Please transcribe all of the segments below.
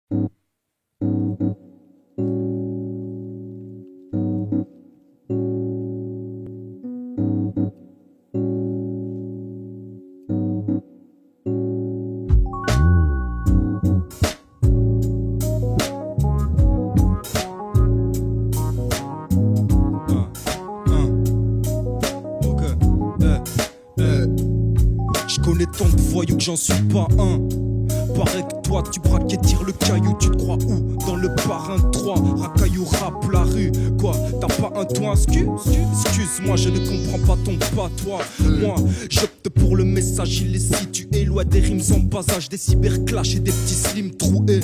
Je connais tant de voyous que j'en suis pas un. Pareil que toi, tu braques et tires le caillou. Tu te crois où? Dans le parrain 3. Racaillou rap la rue. Quoi, t'as pas un toit? Excuse-moi, je ne comprends pas ton patois. Moi, j'opte pour le message illicite. Tu es loin des rimes sans passage, des cyberclash et des petits slims troués.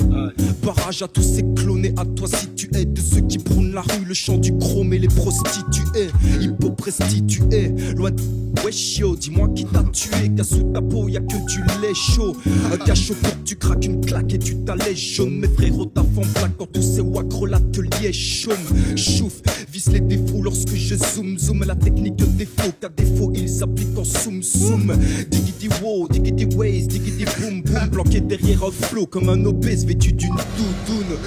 Barrage à tous ces clonés, à toi si tu es de ceux qui prônent la rue, le chant du chrome et les prostituées. Hypoprestitué, loin de... Wesh yo, dis-moi qui t'a tué, car sous ta peau y'a que du lait chaud. Un cachot pour que tu craques une claque et tu t'allèges jaune. Mes frérots taffent en blague quand tous ces wacres l'atelier chôme. Chouf, vise les défauts lorsque je zoom. La technique de défaut, qu'à défaut il s'applique en soum. Diggity wow, diggity ways, diggity boom boom. Planqué derrière un flow comme un obèse vêtu d'une doudoune.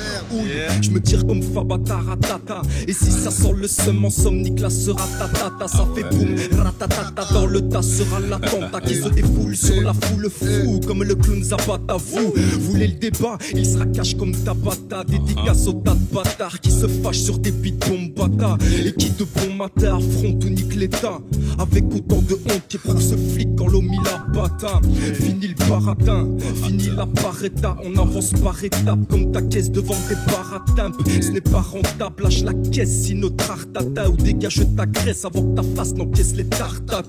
Je me tire comme Fabata ratata. Et si ça sent le seum en somme, Nicolas sera tatata. Ça fait boum, ratatata. Dans le tas sera l'attentat qui se défoule sur la foule fou comme le clown Zapata. Vous voulez le débat, il sera cache comme Tabata. Dédicace aux tas de bâtards qui se fâchent sur des bidons bâtards et qui de bon matin affrontent ou niquent l'état avec autant de honte qu'éprouve ce flic quand l'homme il a bâtard. Fini le baratin, fini la pareta. On avance par étapes comme ta caisse devant des baratimpes. Ce n'est pas rentable, lâche la caisse sinon tartata ou dégage ta graisse avant que ta face n'encaisse les tartatas.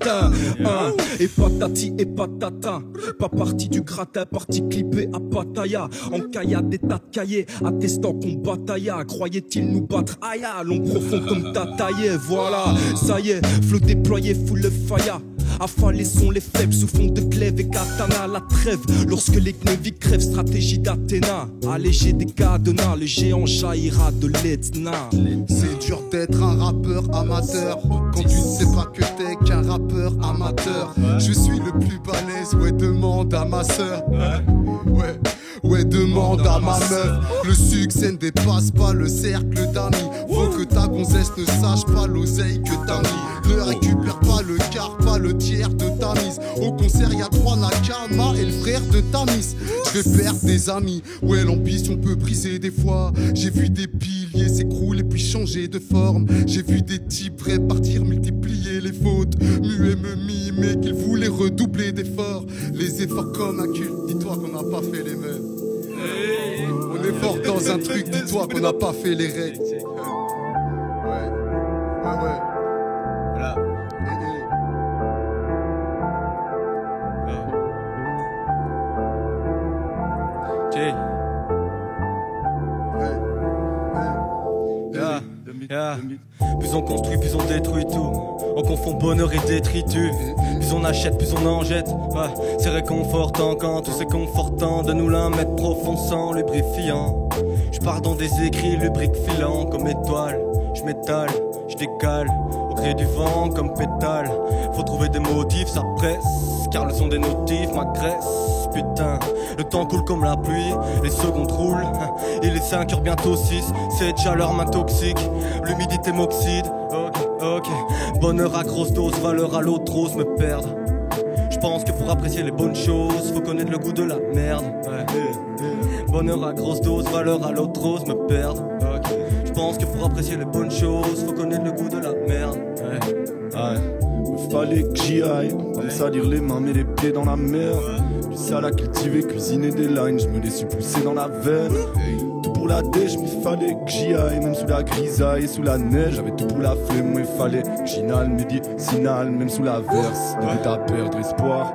Et patati et patata. Pas parti du gratin, parti clippé à Pattaya. En caillade des tas de cahiers, attestant qu'on batailla. Croyait-il nous battre? Aïe, long profond comme Tataillé. Voilà, ça y est, flot déployé, full le faya. Affalés sont les faibles sous fond de glaive et katana. La trêve lorsque les gnevis crèvent, stratégie d'Athéna. Allégé des cadenas, le géant jaillira de l'Etna. C'est dur d'être un rappeur amateur quand tu ne sais pas que t'es qu'un rappeur amateur. Je suis le plus balèze, ouais, demande à ma sœur. Ouais, demande à ma meuf. Le succès ne dépasse pas le cercle d'amis. Faut que ta gonzesse ne sache pas l'oseille que t'as mis. Ne récupère pas le quart, pas le tiers de ta mise. Au concert y'a 3 Nakama et le frère de Tamis. Je vais perdre des amis, ouais, l'ambition peut briser des fois. J'ai vu des piliers s'écrouler puis changer de forme. J'ai vu des types répartir, multiplier les fautes. Muet me mimer qu'ils voulaient redoubler d'efforts. Les efforts comme un culte, dis-toi qu'on n'a pas fait les mêmes. On est fort dans un truc, dis-toi qu'on n'a pas fait les règles. Ouais. Voilà. Plus on construit, plus on détruit tout. On confond bonheur et détritus. Plus on achète, plus on en jette. Ouais, c'est réconfortant quand tout c'est confortant de nous la mettre profond sans lubrifiant. Je pars dans des écrits lubrifiants comme étoile. Je m'étale, je décale au gré du vent comme pétale. Faut trouver des motifs, ça presse. Car le son des notifs m'agresse. Putain, le temps coule comme la pluie, les secondes roulent. Il est 5h bientôt 6. Cette chaleur m'intoxique, l'humidité m'oxyde. Ok, bonheur à grosse dose, valeur à l'autre ose me perdre. Je pense que pour apprécier les bonnes choses, faut connaître le goût de la merde. Bonheur à grosse dose, valeur à l'autre ose me perdre. Je pense que pour apprécier les bonnes choses, faut connaître le goût de la merde. Fallait que j'y aille, pas me salir les mains mais les pieds dans la mer. Du sale à cultiver, cuisiner des lines, je me les suis poussés dans la veine. Tout pour la dèche, mais fallait que j'y aille, même sous la grisaille et sous la neige. J'avais tout pour la flemme, mais fallait que j'inhale médicinal, même sous la verse. De à perdre espoir,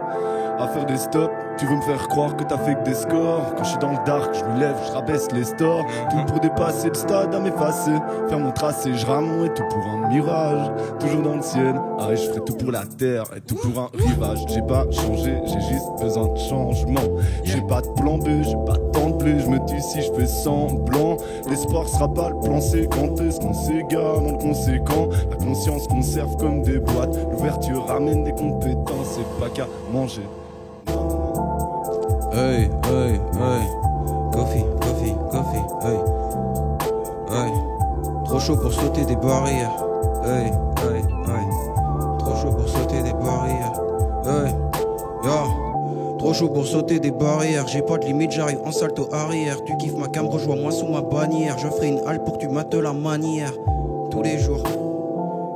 à faire des stops. Tu veux me faire croire que t'as fait que des scores. Quand je suis dans le dark, je me lève, je rabaisse les stores. Tout pour dépasser le stade à m'effacer. Faire mon tracé, je rame, et tout pour un mirage. Toujours dans le ciel, je ferai tout pour la terre. Et tout pour un rivage. J'ai pas changé, j'ai juste besoin de changement. J'ai pas de plan B, j'ai pas de temps de blé. Je me dis si je fais semblant, l'espoir sera pas le plan C. Quand est-ce qu'on s'égare dans le conséquent? La conscience conserve comme des boîtes. L'ouverture ramène des compétences. C'est pas qu'à manger. Hey, hey, hey, coffee, coffee, hey, hey. Trop chaud pour sauter des barrières. Hey, hey, hey. Trop chaud pour sauter des barrières. Hey, yeah. Trop chaud pour sauter des barrières. J'ai pas de limite, j'arrive en salto arrière. Tu kiffes ma cam, rejoins-moi sous ma bannière. Je ferai une halte pour que tu mates la manière. Tous les jours.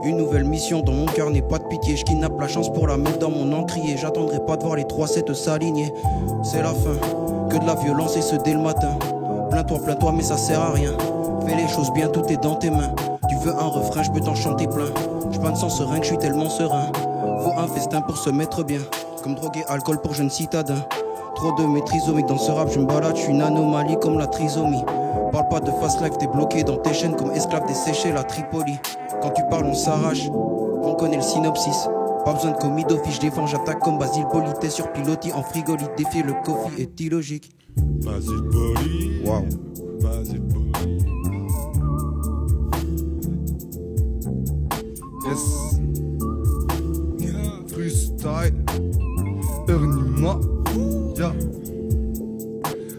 Une nouvelle mission dans mon cœur, n'est pas de pitié. Je kidnappe la chance pour la mettre dans mon encrier. J'attendrai pas de voir les 3-7 s'aligner. C'est la fin, que de la violence et ce dès le matin. Plains-toi, mais ça sert à rien. Fais les choses bien, tout est dans tes mains. Tu veux un refrain, je peux t'en chanter plein. J'panne sans serein que je suis tellement serein. Faut un festin pour se mettre bien. Comme drogue et alcool pour jeunes citadins. Trop de trisomiques dans ce rap, je me balade, je suis une anomalie comme la trisomie. Parle pas de fast life, t'es bloqué dans tes chaînes comme esclave desséché la Tripoli. Quand tu parles, on s'arrache, on connaît le synopsis. Pas besoin de commis d'office, je défends, j'attaque comme Basile Boli. T'es sur pilotis en frigolite, défier le coffee est illogique. Basile Boli, wow. Basile Boli. Yes. Freestyle. Ernima. Yeah.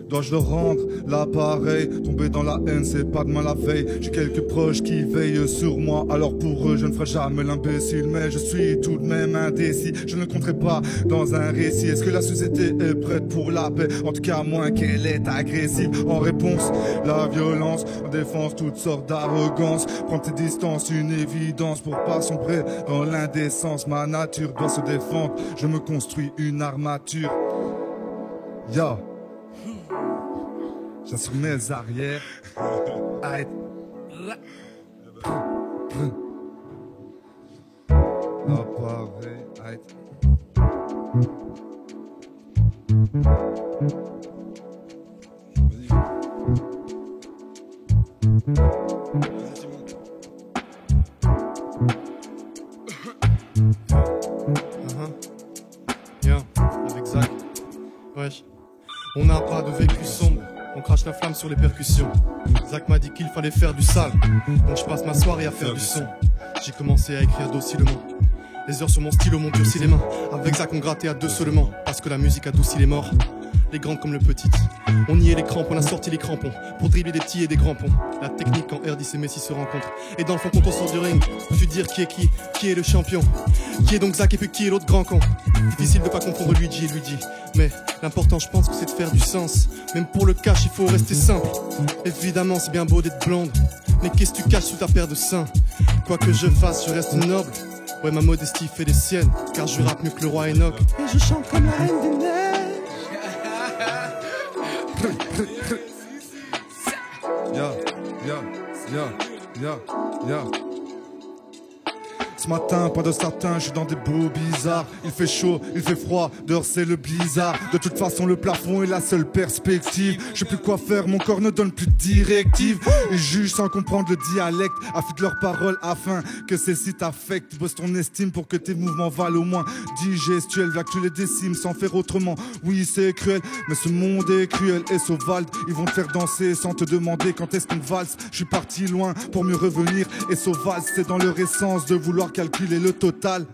Dois-je le rendre l'appareil? Tomber dans la haine, c'est pas demain la veille. J'ai quelques proches qui veillent sur moi. Alors pour eux, je ne ferai jamais l'imbécile. Mais je suis tout de même indécis. Je ne compterai pas dans un récit. Est-ce que la société est prête pour la paix? En tout cas, moins qu'elle est agressive. En réponse, la violence. En défense, toutes sortes d'arrogance. Prends tes distances, une évidence. Pour pas sombrer dans l'indécence. Ma nature doit se défendre. Je me construis une armature. Ya. J'assure mes arrières. Aïe. Appareil. Aïe. Bien, avec Zach. Wesh. On n'a pas de vécu sombre. On crache la flamme sur les percussions. Zach m'a dit qu'il fallait faire du sale. Donc je passe ma soirée à faire du son. J'ai commencé à écrire docilement. Les heures sur mon stylo m'ont durci les mains. Avec Zach on grattait à deux seulement. Parce que la musique adoucit les morts. Les grandes comme le petit. On y est les crampes, on a sorti les crampons. Pour dribbler des petits et des grands ponts. La technique quand R10 et Messi se rencontrent. Et dans le fond quand on sort du ring, peux-tu dire qui est le champion? Qui est donc Zach et puis qui est l'autre grand con? Difficile de pas confondre Luigi et Luigi. Mais l'important je pense que c'est de faire du sens. Même pour le cash il faut rester simple. Évidemment c'est bien beau d'être blonde, mais qu'est-ce que tu caches sous ta paire de seins? Quoi que je fasse je reste noble. Ouais ma modestie fait les siennes. Car je rappe mieux que le roi Enoch. Et je chante comme la reine des neiges. Ya, ya, ya, ya, ya. Ce matin, pas de satin, je suis dans des beaux bizarres. Il fait chaud, il fait froid, dehors c'est le blizzard. De toute façon, le plafond est la seule perspective. Je sais plus quoi faire, mon corps ne donne plus de directives. Ils jugent sans comprendre le dialecte, affûtent leurs paroles afin que celles-ci t'affectent. Bosse ton estime pour que tes mouvements valent au moins digestuels. Là que tu les décimes sans faire autrement. Oui, c'est cruel, mais ce monde est cruel et sauvage. Ils vont te faire danser sans te demander quand est-ce qu'on valse. Je suis parti loin pour mieux revenir. Et sauvage, c'est dans leur essence de vouloir calculer le total.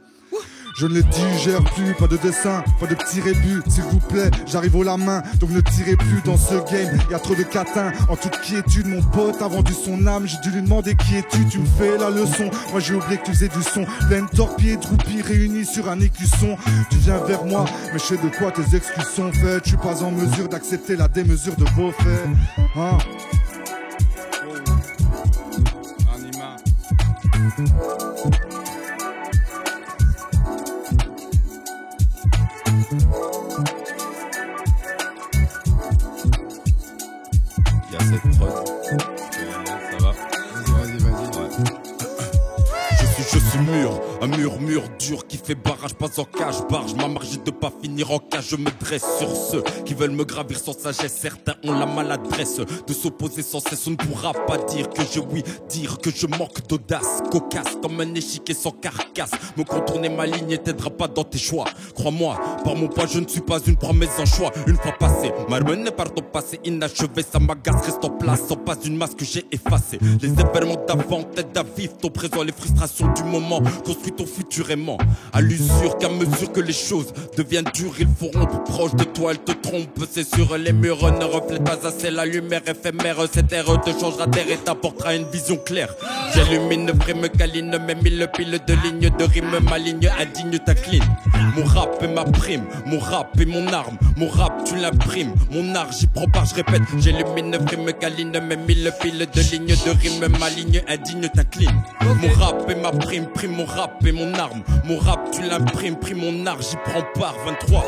Je ne les digère plus, pas de dessin, pas de petits rébus, s'il vous plaît, j'arrive au la main, donc ne tirez plus dans ce game, y a trop de catins, en toute quiétude, mon pote a vendu son âme, j'ai dû lui demander qui es-tu, tu me fais la leçon, moi j'ai oublié que tu faisais du son, pleine torpilles, troupies réunies sur un écusson, tu viens vers moi, mais je sais de quoi tes excuses sont faites, je suis pas en mesure d'accepter la démesure de vos faits, hein. Anima. Il y a cette prod. Ça va? Vas-y. Ouais. Je suis mûr, un mur dur qui fait barrage, pas en cage, barge. Ma marge est de pas finir en cage, je me dresse sur ceux qui veulent me gravir sans sagesse. Certains ont la maladresse de s'opposer sans cesse. On ne pourra pas dire que je oui, dire que je manque d'audace. Cocasse comme un échiquier sans carcasse. Me contourner ma ligne et t'aidera pas dans tes choix. Crois-moi, par mon poids je ne suis pas une promesse en choix. Une fois passé, malmené par ton passé inachevé, ça m'agace, reste en place sans pas une masse que j'ai effacée. Les événements d'avant t'aident à vivre ton présent, les frustrations du moment. Construis ton futur aimant. À l'usure qu'à mesure que les choses deviennent dures, ils feront plus proche de toi, elles te trompent. C'est sûr, les murs ne reflètent pas assez la lumière éphémère. Cette ère te changera d'air et t'apportera une vision claire. J'illumine, frime, câline, mes mille piles de lignes de rimes, ma ligne indigne t'incline. Mon rap est ma prime, mon rap est mon arme. Mon rap tu l'imprimes, mon art j'y prends part, je répète. J'illumine, frime, câline, mes mille piles de lignes de rimes, ma ligne indigne t'incline. Mon rap est ma prime, prime, mon rap est mon arme. Mon rap tu l'imprimes, prime mon art, j'y prends part. 23.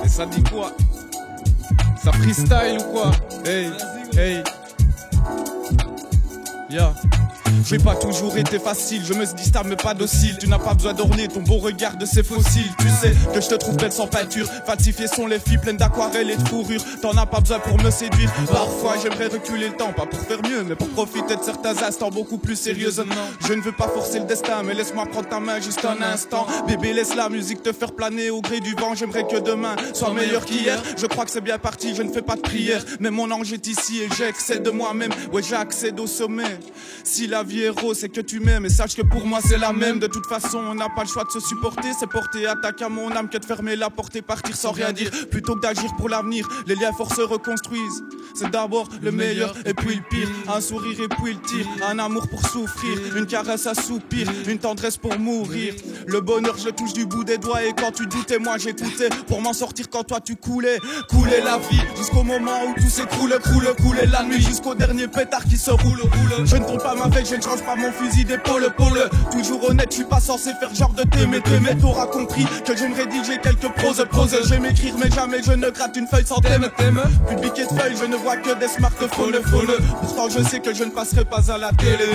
Et ça dit quoi? Ça freestyle ou quoi? Hey, hey. Yeah. J'ai pas toujours été facile, je me distingue mais pas docile. Tu n'as pas besoin d'orner ton beau regard de ces fossiles. Tu sais que je te trouve belle sans peinture. Falsifiées sont les filles pleines d'aquarelles et de fourrure. T'en as pas besoin pour me séduire. Parfois j'aimerais reculer le temps, pas pour faire mieux, mais pour profiter de certains instants beaucoup plus sérieusement. Je ne veux pas forcer le destin, mais laisse-moi prendre ta main juste un instant. Bébé, laisse la musique te faire planer au gré du vent. J'aimerais que demain soit meilleur qu'hier. Je crois que c'est bien parti, je ne fais pas de prière, mais mon ange est ici et j'accède de moi-même. Ouais, j'accède au sommet. Si la vie est rose, c'est que tu m'aimes, et sache que pour moi c'est la même. De toute façon on n'a pas le choix de se supporter. C'est porter attaque à mon âme que de fermer la porte et partir sans rien dire. Plutôt que d'agir pour l'avenir, les liens forts se reconstruisent. C'est d'abord le meilleur et puis le pire. Un sourire et puis le tir. Un amour pour souffrir, une caresse à soupir, une tendresse pour mourir. Le bonheur je le touche du bout des doigts. Et quand tu doutais moi j'écoutais pour m'en sortir quand toi tu coulais. Couler la vie jusqu'au moment où tout s'écroule. Couler la nuit jusqu'au dernier pétard qui se roule. Je ne tourne pas ma veille, je ne change pas mon fusil d'épaule. Toujours honnête, je suis pas censé faire genre de t'aimer. T'auras compris que je me rédiger quelques proses. J'aime écrire mais jamais je ne gratte une feuille sans thème. Public et de feuilles, je ne vois que des smartphones. Pourtant je sais que je ne passerai pas à la télé.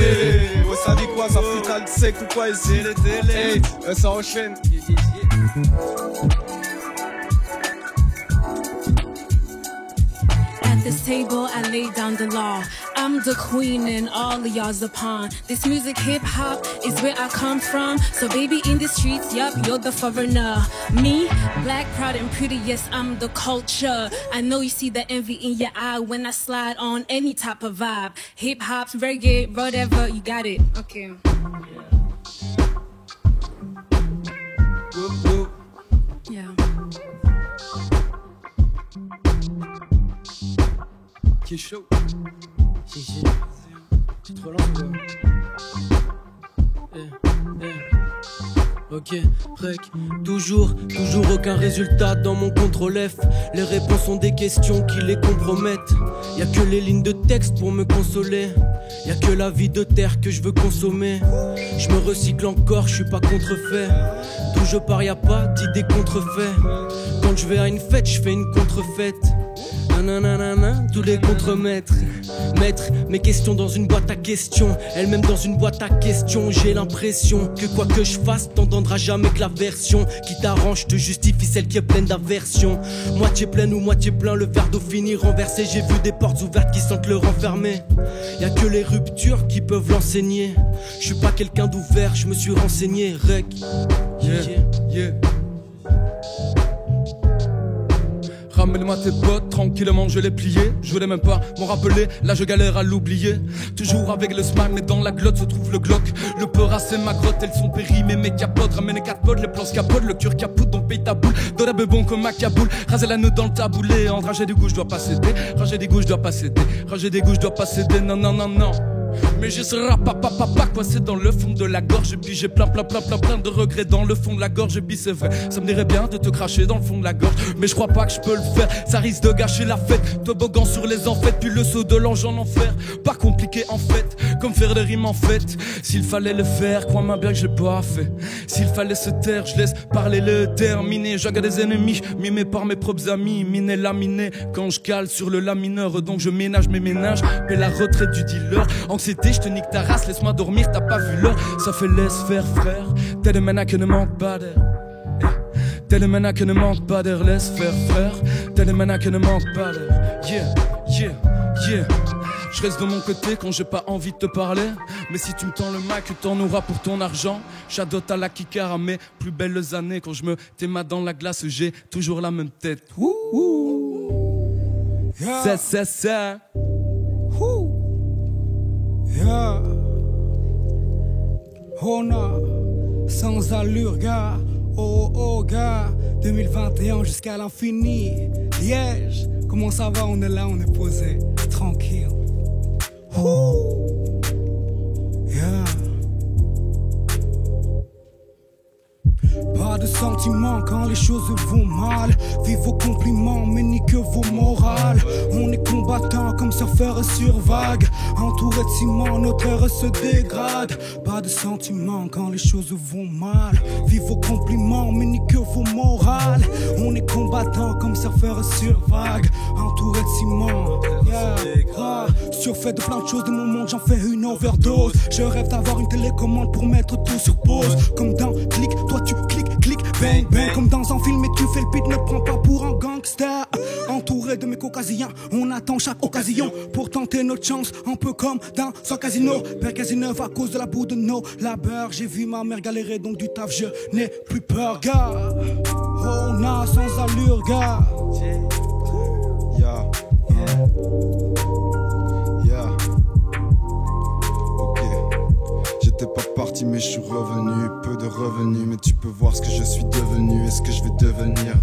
Ouais, ça dit quoi, ça freestyle sec ou quoi ici? Hey, ça enchaîne. At this table, I lay down the law. I'm the queen and all of y'all's the pawn. This music, hip-hop, is where I come from. So baby, in the streets, yup, you're the foreigner. Me, black, proud and pretty, yes, I'm the culture. I know you see the envy in your eye when I slide on any type of vibe. Hip-hop, reggae, whatever, you got it. Okay. Yeah. Qui est chaud. Tu te relances ou Ok, rec, toujours aucun résultat dans mon contrôle F. Les réponses sont des questions qui les compromettent. Y'a que les lignes de texte pour me consoler. Y'a que la vie de terre que je veux consommer. Je me recycle encore, je suis pas contrefait. D'où je pars y'a pas d'idée contrefaits. Quand je vais à une fête, je fais une contrefête. Nanana, tous les contremaîtres. Mettre mes questions dans une boîte à questions, elle-même dans une boîte à questions. J'ai l'impression que quoi que je fasse, t'entendras jamais que la version qui t'arrange te justifie celle qui est pleine d'aversion. Moitié pleine ou moitié plein, le verre d'eau fini renversé. J'ai vu des portes ouvertes qui sentent le renfermer. Y'a que les ruptures qui peuvent l'enseigner. Je suis pas quelqu'un d'ouvert, je me suis renseigné. Rec, yeah. Ramène-moi tes bottes, tranquillement je l'ai plié. Je voulais même pas m'en rappeler, là je galère à l'oublier. Toujours avec le smile, mais dans la glotte se trouve le Glock. Le peur c'est ma grotte, elles sont périmées, mes capotes. Ramène les 4 potes, les plans scapotent, le cœur capote, donc paye ta boule. Donne un bébon comme ma caboule, raser la nœud dans le taboulé. En rager des goûts, je dois pas céder, rager des goûts, je dois pas céder, rager des goûts, je dois pas céder, non. Mais j'ai ce rap coincé dans le fond de la gorge. Et puis j'ai plein de regrets dans le fond de la gorge. Et puis c'est vrai, ça me dirait bien de te cracher dans le fond de la gorge, mais je crois pas que je peux le faire, ça risque de gâcher la fête. Toboggan sur les enfêtes, puis le saut de l'ange en enfer. Pas compliqué en fait, comme faire des rimes en fait. S'il fallait le faire, crois-moi bien que j'ai pas fait. S'il fallait se taire, je laisse parler le terminé. Je regarde des ennemis, mimés par mes propres amis. Miné, laminé, quand je cale sur le lamineur. Donc je ménage mes ménages, paie la retraite du dealer. Anxiété, je te nique ta race, laisse-moi dormir, t'as pas vu l'heure. Ça fait laisse faire frère, t'es le mena que ne manque pas d'air. T'es le mena que ne manque pas d'air, laisse faire frère. T'es le mena que ne manque pas d'air. Yeah. Je reste de mon côté quand j'ai pas envie de te parler. Mais si tu me tends le mic, tu t'en auras pour ton argent. J'adote à la kikar à mes plus belles années. Quand je me t'aime dans la glace, j'ai toujours la même tête. Ça. Yeah. On a sans allure, gars. Oh, oh, gars. 2021 jusqu'à l'infini. Liège, comment ça va? On est là, on est posé, tranquille. Ouh. Yeah. Pas de sentiments quand les choses vont mal. Vive vos compliments mais nique vos morales. On est combattants comme surfeurs sur vague. Entouré de ciment, notre ère se dégrade. Pas de sentiments quand les choses vont mal. Vive vos compliments mais nique vos morales. On est combattants comme surfeurs sur vague. Entouré de ciment, yeah. Surfait de plein de choses de mon monde, j'en fais une overdose. Je rêve d'avoir une télécommande pour mettre tout sur pause. Comme dans Click, toi tu cliques, clic, bang, bang. Comme dans un film et tu fais le beat, ne prends pas pour un gangster. Entouré de mes caucasiens, on attend chaque occasion pour tenter notre chance, un peu comme dans un casino. Père Casineuve à cause de la boue de nos labeurs. J'ai vu ma mère galérer donc du taf, je n'ai plus peur, gars. On a sans allure, gars. Yeah, yeah. Ok. J'étais pas parti mais je suis revenu. Peu de revenus mais tu peux voir ce que je suis devenu et ce que je vais devenir.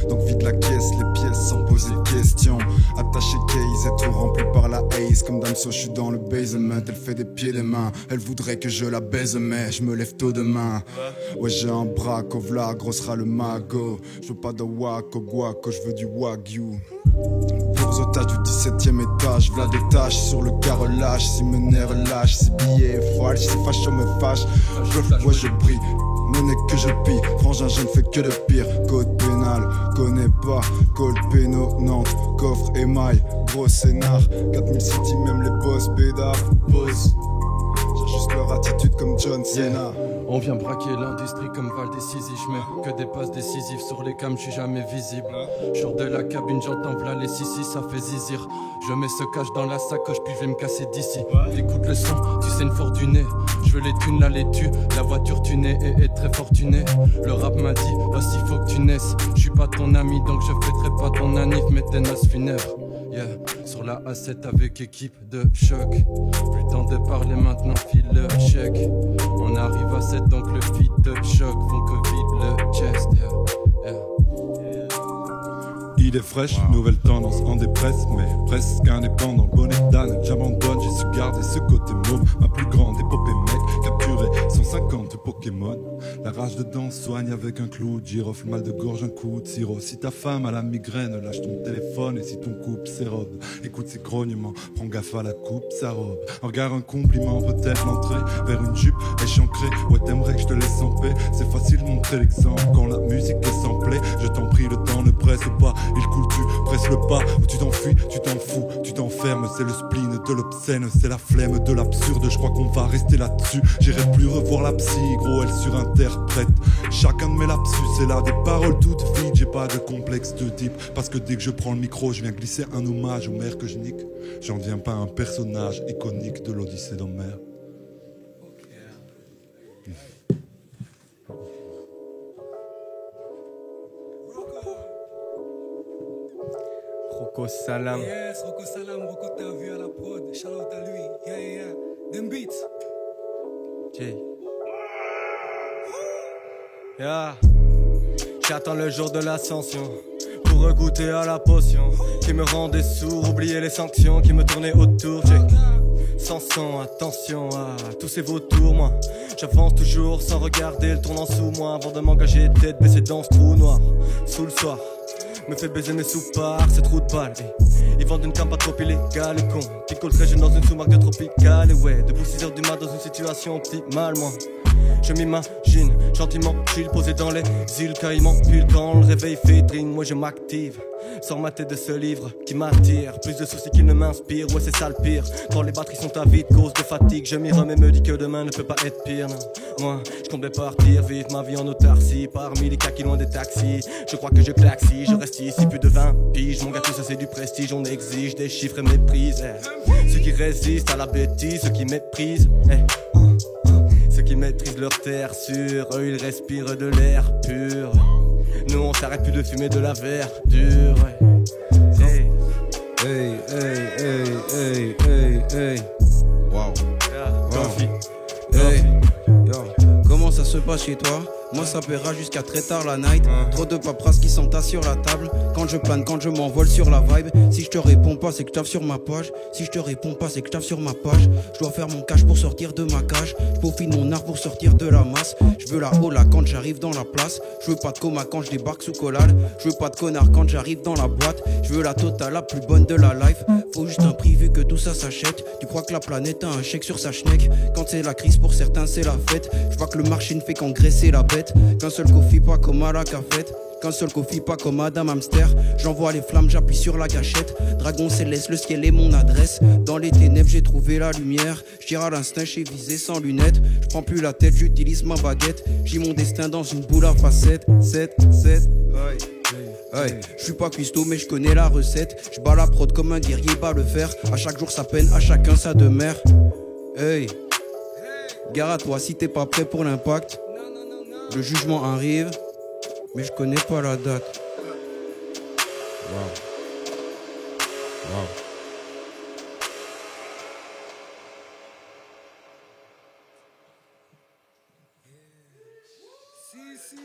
Donc vide la caisse, les pièces sans poser de questions. Attaché case et tout rempli par la haze. Comme Damso je suis dans le basement. Elle fait des pieds des mains. Elle voudrait que je la baise mais je me lève tôt demain. Ouais j'ai un braco, v'là gros sera le mago. Je veux pas de wako guaco, je veux du wagyu. Pour otages du 17ème étage, v'là des taches sur le carrelage. Si me nerfs relâche, si billet est foile, si facho me fâche. Ouais je brille, monnaie que je pille. Frangin je ne fais que le pire. Code pénal, connais pas. Code péno, Nantes, coffre émail. Gros scénar, 4000 city même les boss bédards. Pause, j'ajuste leur attitude comme John Cena. On vient braquer l'industrie comme Val décisif. J'mets que des passes décisives sur les cams, j'suis jamais visible. J'sors de la cabine, j'entends v'là les sissi, ça fait zizir. Je mets ce cash dans la sacoche, puis je vais me casser d'ici. Écoute le son, tu sais une fortunée. J'veux les thunes, là les tues. La voiture tunée et est très fortunée. Le rap m'a dit, aussi faut que tu naisses. J'suis pas ton ami, donc je fêterai pas ton anniv, mais tes noces funèbres. Yeah. Sur la A7 avec équipe de choc. Plus le temps de parler maintenant, file le chèque. On arrive à 7 donc le feat de choc font que vide le chest. Yeah. Il est fraîche, nouvelle tendance en dépresse, mais presque indépendant. Bonnet d'âne, j'abandonne, j'ai su garder ce côté mauve. Ma plus grande épopée mec, capturé 150 Pokémon. La rage dedans soigne avec un clou de girofle, mal de gorge, un coup de sirop. Si ta femme a la migraine, lâche ton téléphone et si ton couple s'érode, écoute ses grognements, prends gaffe à la coupe, sa robe. Un regard, un compliment, peut-être l'entrée vers une jupe échancrée. Ouais t'aimerais que je te laisse en paix, c'est facile de montrer l'exemple quand la musique est samplée. Je t'en prie, le temps ne presse pas. Il coule, tu presses le pas, ou tu t'enfuis, tu t'en fous, tu t'enfermes. C'est le spleen de l'obscène, c'est la flemme de l'absurde. Je crois qu'on va rester là-dessus. J'irai plus revoir la psy, gros, elle surinterprète chacun de mes lapsus. C'est là des paroles toutes vides, j'ai pas de complexe de type. Parce que dès que je prends le micro, je viens glisser un hommage aux mères que je nique. J'en viens pas un personnage iconique de l'Odyssée d'Homère. Rocco Salam. Yes, Rocco Salam, Rocco t'as vu à la prod. Shout out à lui. Yeah, yeah, yeah. Them beats. Jay. Yeah. J'attends le jour de l'ascension pour goûter à la potion qui me rendait sourd, oublier les sanctions qui me tournaient autour. Jay. Sans son, attention à tous ces vautours, moi j'avance toujours sans regarder le tournant sous moi avant de m'engager tête baissée dans ce trou noir. Sous le soir me fait baiser mes souparts, ces trous de balle. Ils vendent une camp pas trop illégale, con. Picole très jeune dans une sous-marque de tropicale. Et ouais, debout 6h du mat dans une situation optimale, moi. Je m'imagine gentiment chill posé dans les îles Caïmans. Puis quand le réveil fait drink, moi je m'active. Sors ma tête de ce livre qui m'attire. Plus de soucis qu'il ne m'inspire, ouais c'est ça le pire. Quand les batteries sont à vide, cause de fatigue, je m'y remets, me dis que demain ne peut pas être pire, non. Moi, je comptais partir, vivre ma vie en autarcie. Parmi les kakis loin des taxis, je crois que je claque si je reste ici plus de 20 piges. Mon gars tout ça c'est du prestige, on exige des chiffres et méprise. Ceux qui résistent à la bêtise, ceux qui méprisent, ceux qui maîtrisent leur terre sûre, eux ils respirent de l'air pur. Nous on s'arrête plus de fumer de la verdure. Hey, hey, hey, hey, hey, hey. Wow. Coffee. Hey, yo. passe chez toi? Moi ça paiera jusqu'à très tard la night. Trop de paperasse qui s'entassent sur la table. Quand je plane, quand je m'envole sur la vibe. Si je te réponds pas, c'est que je taffe sur ma page. Si je te réponds pas, c'est que je taffe sur ma page. Je dois faire mon cash pour sortir de ma cage. Je peaufine mon art pour sortir de la masse. Je veux la hola quand j'arrive dans la place. Je veux pas de coma quand je débarque sous collal. Je veux pas de connard quand j'arrive dans la boîte. Je veux la totale la plus bonne de la life. Faut juste un prix vu que tout ça s'achète. Tu crois que la planète a un chèque sur sa schneck? Quand c'est la crise pour certains c'est la fête. Je vois que le marché ne fait qu'engraisser la bête. Qu'un seul coffee pas comme à la cafette. Qu'un seul coffee pas comme Madame Hamster. J'envoie les flammes, j'appuie sur la gâchette. Dragon céleste, le ciel est mon adresse. Dans les ténèbres j'ai trouvé la lumière. J'tire à l'instinct, j'ai visé sans lunettes. Je prends plus la tête, j'utilise ma baguette. J'ai mon destin dans une boule à facettes. 7, hey, je suis pas cuistot mais je connais la recette. Je bats la prod comme un guerrier bat le fer. À chaque jour sa peine, à chacun sa demeure. Hey, gare à toi si t'es pas prêt pour l'impact. Le jugement arrive, mais je connais pas la date. Wow. Wow. Si.